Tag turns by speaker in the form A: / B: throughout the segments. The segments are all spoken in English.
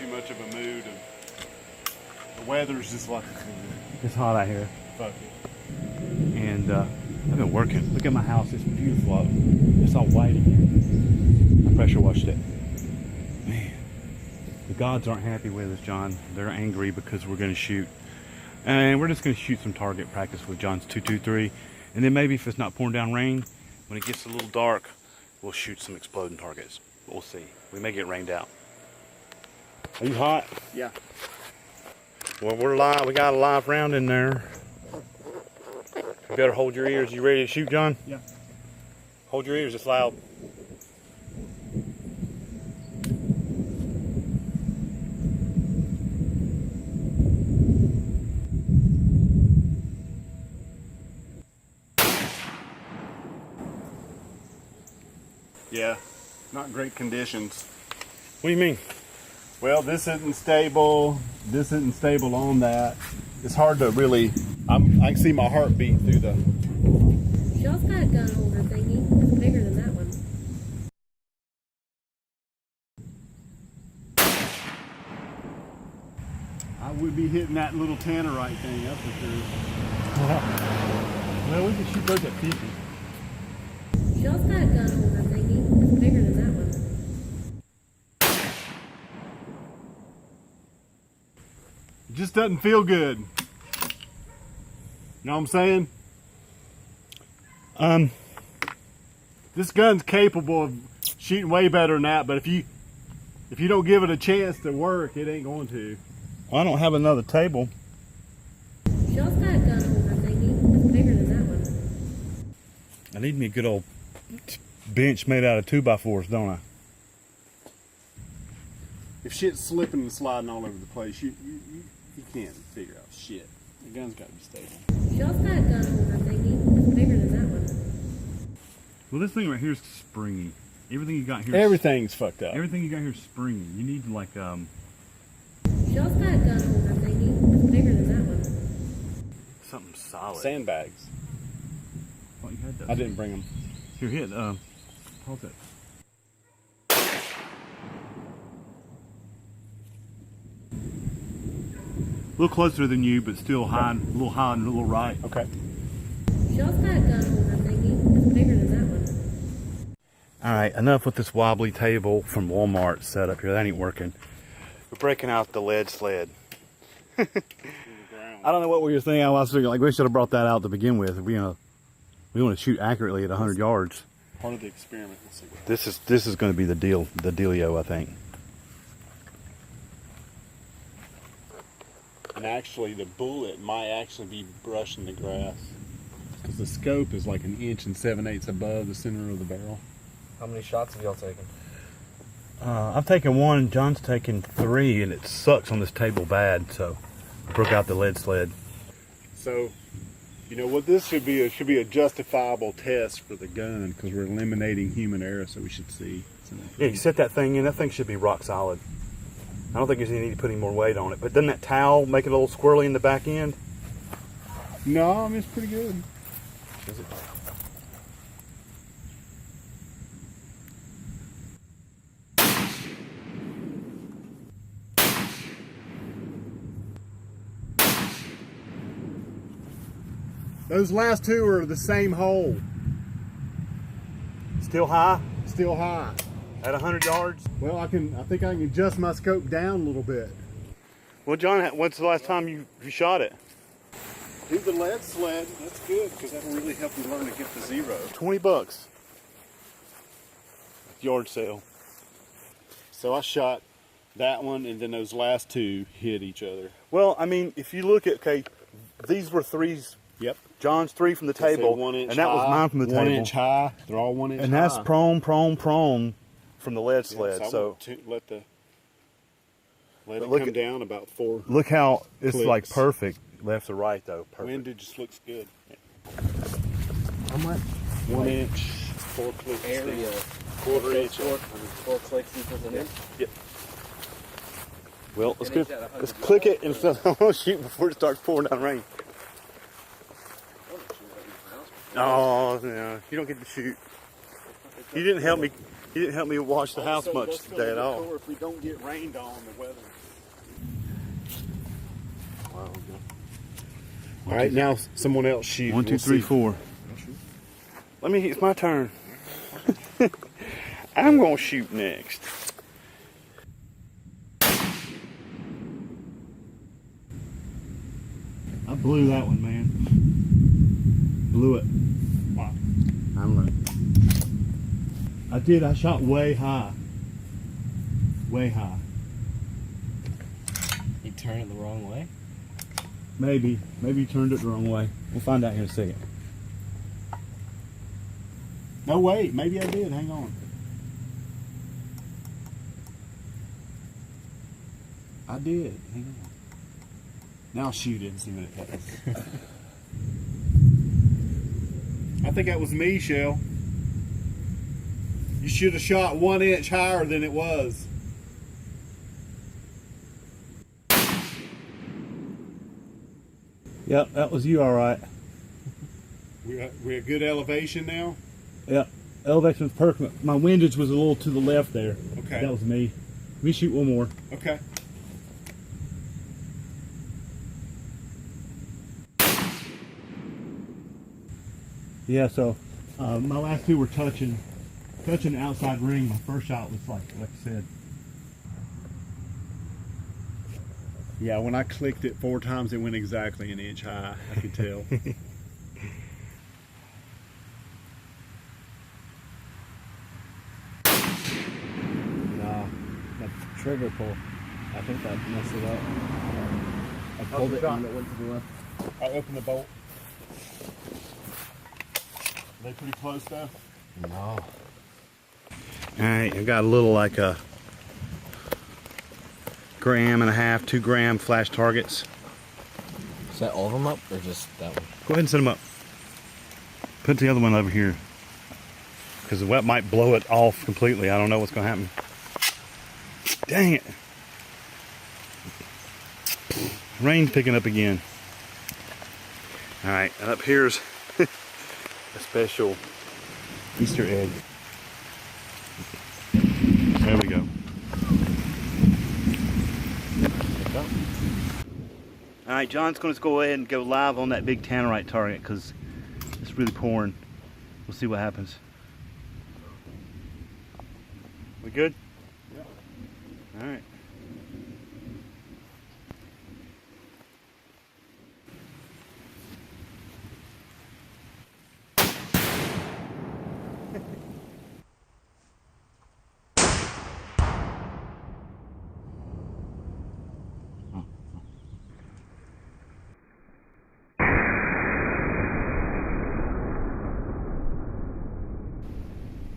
A: too much of a mood. The weather's just like
B: It's hot out here.
A: fuck it.
B: And I've been working. Look at my house. It's beautiful. It's all white again. I pressure washed it. Man, the gods aren't happy with us, John. They're angry because we're going to shoot. And we're just going to shoot some target practice with John's 223. And then maybe if it's not pouring down rain, when it gets a little dark, we'll shoot some exploding targets. We'll see. We may get rained out. Are you hot?
A: Yeah.
B: Well, we're live. We got a live round in there. You better hold your ears. You ready to shoot, John?
A: Yeah.
B: Hold your ears. It's loud.
A: Yeah. Not great conditions.
B: What do you mean?
A: Well, this isn't stable. This isn't stable on that. It's hard to really. I can see my heartbeat through the.
C: Shell's got a gun holder thingy. It's bigger than that one.
A: I would be hitting that little tannerite thing up for sure.
B: Well, we can shoot those at 50.
C: Shell's got a gun holder thingy. It's bigger than that one.
A: It just doesn't feel good. You know what I'm saying? This gun's capable of shooting way better than that, but if you don't give it a chance to work, it ain't going to.
B: Well, I don't have another table.
C: Shell's got a gun holder thingy. It's bigger than that one.
B: I need me a good old bench made out of 2x4s, don't I?
A: If shit's slipping and sliding all over the place, you can't figure out shit. The gun's got to be stable.
C: Shell's got a gun holder thingy. It's bigger than that one.
B: Well, this thing right here is springy. Everything you got here.
A: Everything's fucked up.
B: Everything you got here is springy. You need like
C: Shell's got a gun holder thingy. It's bigger than that one.
B: something solid.
A: Sandbags.
B: I thought you had those.
A: I didn't bring them.
B: Here, hit. Pause it. A little closer than you, but still high, a little high and a little right.
A: Okay.
C: Shell's got a gun holder thingy. It's bigger than that one.
B: All right, enough with this wobbly table from Walmart set up here. That ain't working. We're breaking out the lead sled. I don't know what we were thinking. I was thinking like we should have brought that out to begin with. We want to shoot accurately at 100 yards.
A: Part of the experiment. Let's see.
B: This is going to be the dealio, I think.
A: And actually, the bullet might actually be brushing the grass because the scope is like 1 7/8 inches above the center of the barrel.
D: How many shots have y'all taken?
B: I've taken one. John's taken 3, and it sucks on this table bad. So, broke out the lead sled.
A: So, you know what this should be? It should be a justifiable test for the gun because we're eliminating human error. So we should see.
B: Yeah, you set that thing in. That thing should be rock solid. I don't think there's any need to put any more weight on it. But doesn't that towel make it a little squirrely in the back end?
A: No, I mean it's pretty good.
B: Is it?
A: Those last two are the same hole.
B: Still high?
A: Still high.
B: At 100 yards?
A: Well, I think I can adjust my scope down a little bit.
B: Well, John, when's the last time you shot it?
A: Do the lead sled. That's good because that'll really help you learn to get to zero.
B: $20. Yard sale.
A: So I shot that one, and then those last two hit each other.
B: Well, I mean, if you look at, okay, these were 3s.
A: Yep.
B: John's 3 from the table,
A: 1 inch
B: and that was
A: high,
B: mine from the
A: 1
B: table.
A: inch high. They're all 1 inch high.
B: And that's prone from the lead sled.
A: Yeah,
B: so
A: let it
B: look
A: come
B: at-
A: down about 4.
B: look how it's
A: clicks.
B: like perfect. Left to right though, perfect.
A: Wind just looks good.
D: How much?
A: 1 inch, 4 clicks.
D: Area.
A: Quarter inch.
D: 4 clicks equals an inch.
B: Yep. Well, let's
D: An
B: go.
D: inch at 100
B: Let's click it
D: yards,
B: and I'm gonna shoot before it starts pouring down rain. Oh, no, you don't get to shoot. You didn't help me. He didn't help me wash the house
A: Also,
B: much
A: that's gonna
B: today at
A: be
B: all.
A: cool if we don't get rained on the weather.
D: Wow.
A: All right, now someone else shoot.
B: 1, 2, 3, 4. Let me. It's my turn. I'm gonna shoot next. I blew that one, man. Blew it.
D: I'm ready.
B: I did. I shot way high. Way high.
D: You turn it the wrong way?
B: Maybe. Maybe you turned it the wrong way. We'll find out here in a second. No, wait. Maybe I did. Hang on. I did. Hang on. Now shoot it and see what it does.
A: I think that was me, Shell. You should have shot 1 inch higher than it was.
B: Yep, that was you, all right.
A: We're at good elevation now.
B: Yep, elevation was perfect. My windage was a little to the left there.
A: Okay.
B: That was me. Let me shoot one more.
A: Okay.
B: Yeah, so my last two were touching the outside ring. My first shot was like I said.
A: Yeah, when I clicked it 4 times, it went exactly 1 inch high. I could tell.
D: Nah, that trigger pull. I think that messed it up. I pulled it and it went to the left.
A: I opened the bolt. Are they pretty close though?
D: No.
B: Alright, I got a little like a 1.5 grams, 2 gram flash targets.
D: Set all of them up or just that one?
B: Go ahead and set them up. Put the other one over here. Because the wet might blow it off completely. I don't know what's going to happen. Dang it. Rain's picking up again. Alright, and up here's a special Easter egg. There we go. Alright, John's going to go ahead and go live on that big tannerite target because it's really pouring. We'll see what happens. We good? Yeah. Alright.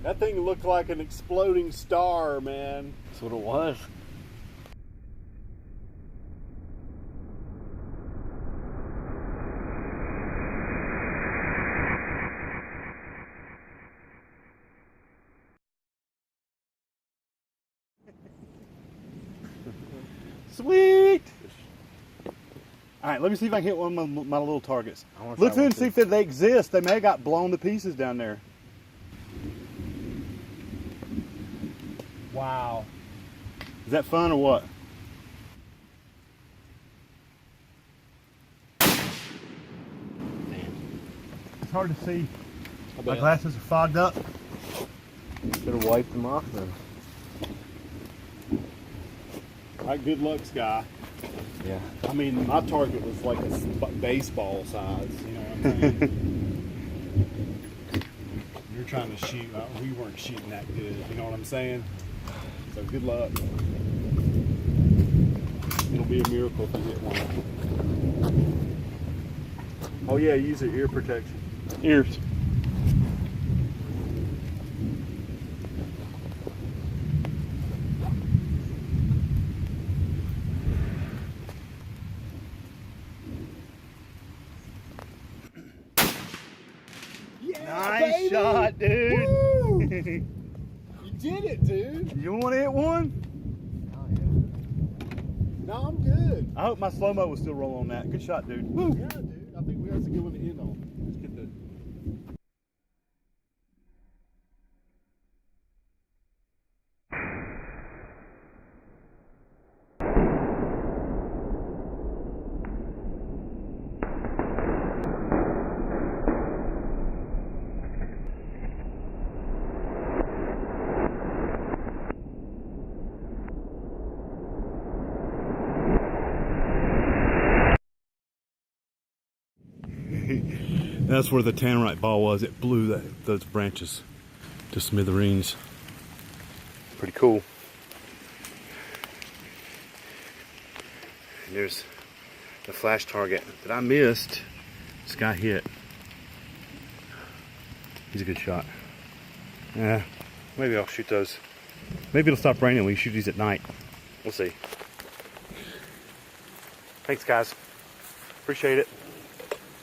A: That thing looked like an exploding star, man.
D: That's what it was.
B: Sweet! Alright, let me see if I can hit one of my little targets. Look through and see if they exist. They may have got blown to pieces down there.
A: Wow.
B: Is that fun or what? It's hard to see. My glasses are fogged up.
D: Should have wiped them off then.
A: All right, good luck, Sky.
D: Yeah.
A: I mean, my target was like a baseball size, you know what I'm saying? You're trying to shoot, we weren't shooting that good, you know what I'm saying? So good luck. It'll be a miracle if you hit one. Oh yeah, use your ear protection.
B: Ears.
A: Yeah,
B: Nice
A: baby!
B: shot, dude.
A: Woo! You did it, dude.
B: You want to hit one?
D: Oh yeah.
A: No, I'm good.
B: I hope my slow-mo will still roll on that. Good shot, dude. Woo.
A: Yeah, dude. I think we have a good one to end on. Let's get the
B: That's where the tannerite ball was. It blew those branches to smithereens. Pretty cool. And there's the flash target that I missed. This guy hit. He's a good shot. Yeah, maybe I'll shoot those. Maybe it'll stop raining when we shoot these at night. We'll see. Thanks, guys. Appreciate it.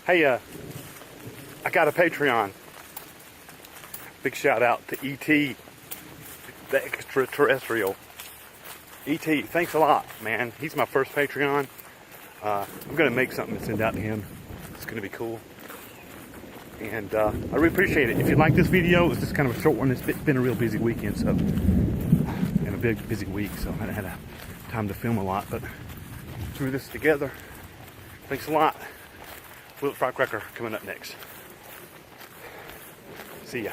B: Hey, I got a Patreon. Big shout out to E.T., the extraterrestrial. E.T., thanks a lot, man. He's my first Patreon. I'm going to make something and send out to him. It's going to be cool. And I really appreciate it. If you like this video, it's just kind of a short one. It's been a real busy weekend, so, and a big busy week, so I haven't had time to film a lot, but threw this together. Thanks a lot. It Firecracker coming up next. See ya.